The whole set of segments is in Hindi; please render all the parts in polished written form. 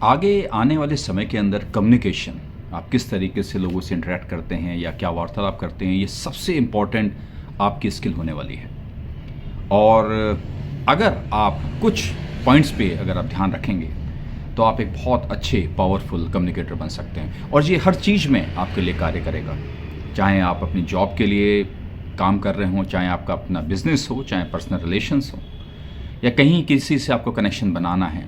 आगे आने वाले समय के अंदर कम्युनिकेशन, आप किस तरीके से लोगों से इंटरेक्ट करते हैं या क्या वार्तालाप करते हैं, ये सबसे इम्पॉर्टेंट आपकी स्किल होने वाली है। और अगर आप कुछ पॉइंट्स पे अगर आप ध्यान रखेंगे तो आप एक बहुत अच्छे पावरफुल कम्युनिकेटर बन सकते हैं, और ये हर चीज़ में आपके लिए कार्य करेगा। चाहे आप अपनी जॉब के लिए काम कर रहे हों, चाहे आपका अपना बिजनेस हो, चाहे पर्सनल रिलेशंस हो, या कहीं किसी से आपको कनेक्शन बनाना है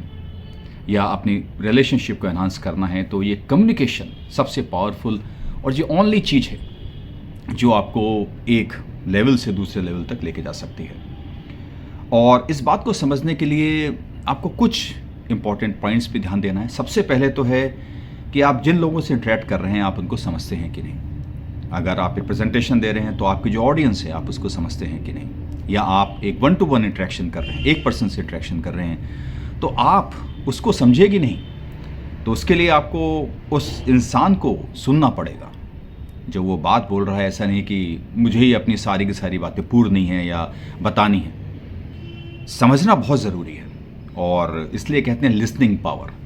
या अपनी रिलेशनशिप को एनहांस करना है, तो ये कम्युनिकेशन सबसे पावरफुल और ये ओनली चीज़ है जो आपको एक लेवल से दूसरे लेवल तक लेके जा सकती है। और इस बात को समझने के लिए आपको कुछ इंपॉर्टेंट पॉइंट्स पे ध्यान देना है। सबसे पहले तो है कि आप जिन लोगों से इंटरेक्ट कर रहे हैं आप उनको समझते हैं कि नहीं। अगर आप एक प्रेजेंटेशन दे रहे हैं तो आपकी जो ऑडियंस है आप उसको समझते हैं कि नहीं, या आप एक 1-to-1 इंटरेक्शन कर रहे हैं, एक पर्सन से इंटरेक्शन कर रहे हैं तो आप उसको समझेगी नहीं। तो उसके लिए आपको उस इंसान को सुनना पड़ेगा जो वो बात बोल रहा है। ऐसा नहीं कि मुझे ही अपनी सारी की सारी बातें पूरनी है या बतानी है। समझना बहुत ज़रूरी है, और इसलिए कहते हैं लिसनिंग पावर।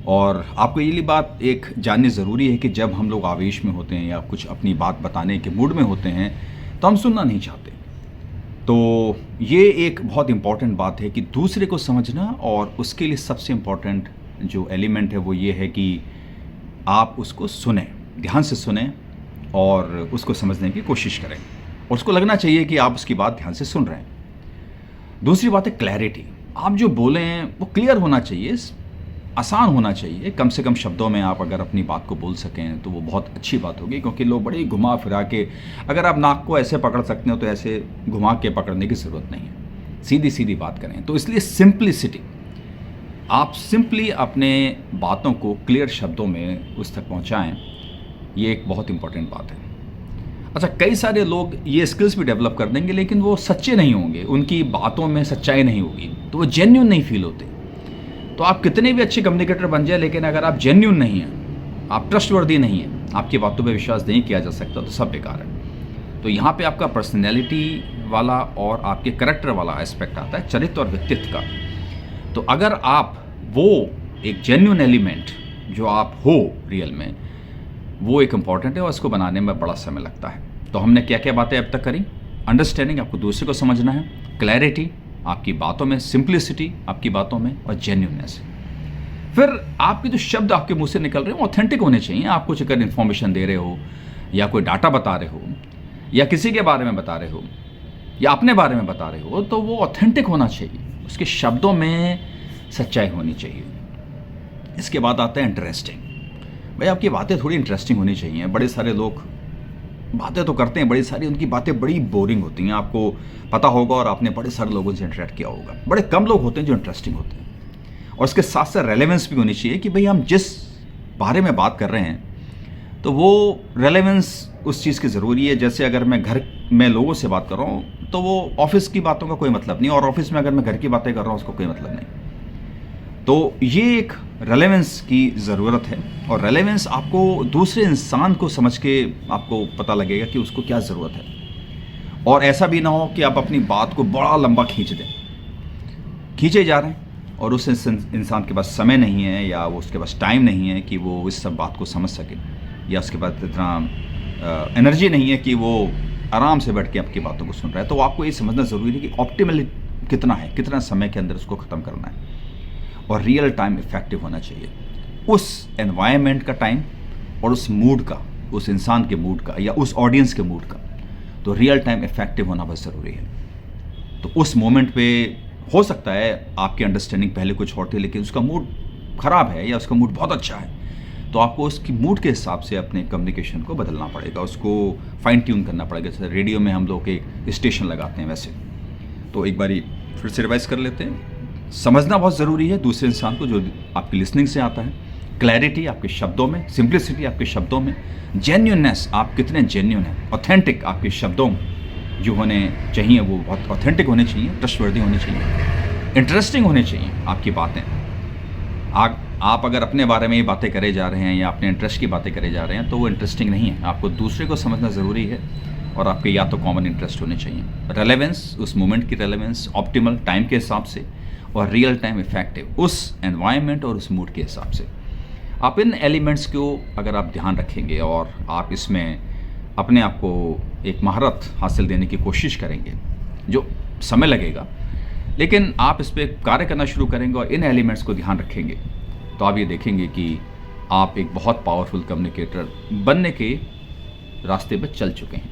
और आपको ये बात एक जाननी ज़रूरी है कि जब हम लोग आवेश में होते हैं या कुछ अपनी बात बताने के मूड में होते हैं तो हम सुनना नहीं चाहते। तो ये एक बहुत इम्पॉर्टेंट बात है कि दूसरे को समझना, और उसके लिए सबसे इम्पॉर्टेंट जो एलिमेंट है वो ये है कि आप उसको सुने, ध्यान से सुने और उसको समझने की कोशिश करें, और उसको लगना चाहिए कि आप उसकी बात ध्यान से सुन रहे हैं। दूसरी बात है क्लैरिटी। आप जो बोलें वो क्लियर होना चाहिए, आसान होना चाहिए। कम से कम शब्दों में आप अगर अपनी बात को बोल सकें तो वो बहुत अच्छी बात होगी, क्योंकि लोग बड़ी घुमा फिरा के, अगर आप नाक को ऐसे पकड़ सकते हो तो ऐसे घुमा के पकड़ने की ज़रूरत नहीं है, सीधी सीधी बात करें। तो इसलिए सिंप्लिसिटी, आप सिंपली अपने बातों को क्लियर शब्दों में उस तक पहुँचाएँ, ये एक बहुत इंपॉर्टेंट बात है। अच्छा, कई सारे लोग ये स्किल्स भी डेवलप कर देंगे लेकिन वो सच्चे नहीं होंगे, उनकी बातों में सच्चाई नहीं होगी, तो वो जेन्युइन नहीं फील होते। तो आप कितने भी अच्छे कम्युनिकेटर बन जाए, लेकिन अगर आप जेन्युइन नहीं हैं, आप ट्रस्टवर्दी नहीं हैं, आपकी बातों पे विश्वास नहीं किया जा सकता, तो सब बेकार है। तो यहाँ पे आपका पर्सनैलिटी वाला और आपके करैक्टर वाला एस्पेक्ट आता है, चरित्र और व्यक्तित्व का। तो अगर आप वो एक जेन्युइन एलिमेंट जो आप हो रियल में, वो एक इम्पॉर्टेंट है, और इसको बनाने में बड़ा समय लगता है। तो हमने क्या क्या बातें अब तक करी? अंडरस्टैंडिंग, आपको दूसरे को समझना है, क्लैरिटी आपकी बातों में, सिंप्लिसिटी आपकी बातों में, और जेन्युइननेस। फिर आपके जो शब्द आपके मुंह से निकल रहे हो ऑथेंटिक होने चाहिए। आप कुछ अगर इन्फॉर्मेशन दे रहे हो या कोई डाटा बता रहे हो या किसी के बारे में बता रहे हो या अपने बारे में बता रहे हो, तो वो ऑथेंटिक होना चाहिए, उसके शब्दों में सच्चाई होनी चाहिए। इसके बाद आता है इंटरेस्टिंग। भाई आपकी बातें थोड़ी इंटरेस्टिंग होनी चाहिए। बड़े सारे लोग बातें तो करते हैं बड़ी सारी, उनकी बातें बड़ी बोरिंग होती हैं, आपको पता होगा, और आपने बड़े सारे लोगों से इंटरेक्ट किया होगा। बड़े कम लोग होते हैं जो इंटरेस्टिंग होते हैं, और उसके साथ साथ रेलेवेंस भी होनी चाहिए कि भाई हम जिस बारे में बात कर रहे हैं तो वो रेलेवेंस उस चीज़ की ज़रूरी है। जैसे अगर मैं घर में लोगों से बात कर रहा हूँ तो वो ऑफिस की बातों का कोई मतलब नहीं, और ऑफिस में अगर मैं घर की बातें कर रहा हूँ उसका कोई मतलब नहीं। तो ये एक रेलेवेंस की ज़रूरत है, और रेलेवेंस आपको दूसरे इंसान को समझ के आपको पता लगेगा कि उसको क्या ज़रूरत है। और ऐसा भी ना हो कि आप अपनी बात को बड़ा लंबा खींच दें, खींचे जा रहे हैं और उस इंसान के पास समय नहीं है या वो उसके पास टाइम नहीं है कि वो इस सब बात को समझ सके, या उसके पास इतना एनर्जी नहीं है कि वो आराम से बैठ के आपकी बातों को सुन रहा है। तो आपको ये समझना ज़रूरी है कि ऑप्टिमली कितना है, कितना समय के अंदर उसको ख़त्म करना है, और रियल टाइम इफेक्टिव होना चाहिए। उस एनवायरनमेंट का टाइम और उस मूड का, उस इंसान के मूड का या उस ऑडियंस के मूड का, तो रियल टाइम इफेक्टिव होना बहुत ज़रूरी है। तो उस मोमेंट पे हो सकता है आपकी अंडरस्टैंडिंग पहले कुछ और थी, लेकिन उसका मूड ख़राब है या उसका मूड बहुत अच्छा है, तो आपको उसकी मूड के हिसाब से अपने कम्युनिकेशन को बदलना पड़ेगा, उसको फाइन ट्यून करना पड़ेगा। जैसे रेडियो में हम लोग एक स्टेशन लगाते हैं वैसे। तो एक बारी फिर से रिवाइज कर लेते हैं। समझना बहुत ज़रूरी है दूसरे इंसान को, जो आपकी लिसनिंग से आता है। क्लैरिटी आपके शब्दों में, सिंप्लिसिटी आपके शब्दों में, जेन्युइननेस आप कितने जेन्युइन हैं, ऑथेंटिक आपके शब्दों जो होने चाहिए वो बहुत ऑथेंटिक होने चाहिए, ट्रस्टवर्दी होने चाहिए, इंटरेस्टिंग होने चाहिए आपकी बातें। आप अगर अपने बारे में ही बातें करे जा रहे हैं या अपने इंटरेस्ट की बातें करे जा रहे हैं तो वो इंटरेस्टिंग नहीं है। आपको दूसरे को समझना ज़रूरी है, और आपके या तो कॉमन इंटरेस्ट होने चाहिए, रेलेवेंस, उस मोमेंट की रेलेवेंस, ऑप्टिमल टाइम के हिसाब से, और रियल टाइम इफेक्टिव उस एनवायरनमेंट और उस मूड के हिसाब से। आप इन एलिमेंट्स को अगर आप ध्यान रखेंगे और आप इसमें अपने आप को एक महारत हासिल देने की कोशिश करेंगे, जो समय लगेगा, लेकिन आप इस पे कार्य करना शुरू करेंगे और इन एलिमेंट्स को ध्यान रखेंगे, तो आप ये देखेंगे कि आप एक बहुत पावरफुल कम्युनिकेटर बनने के रास्ते पर चल चुके हैं।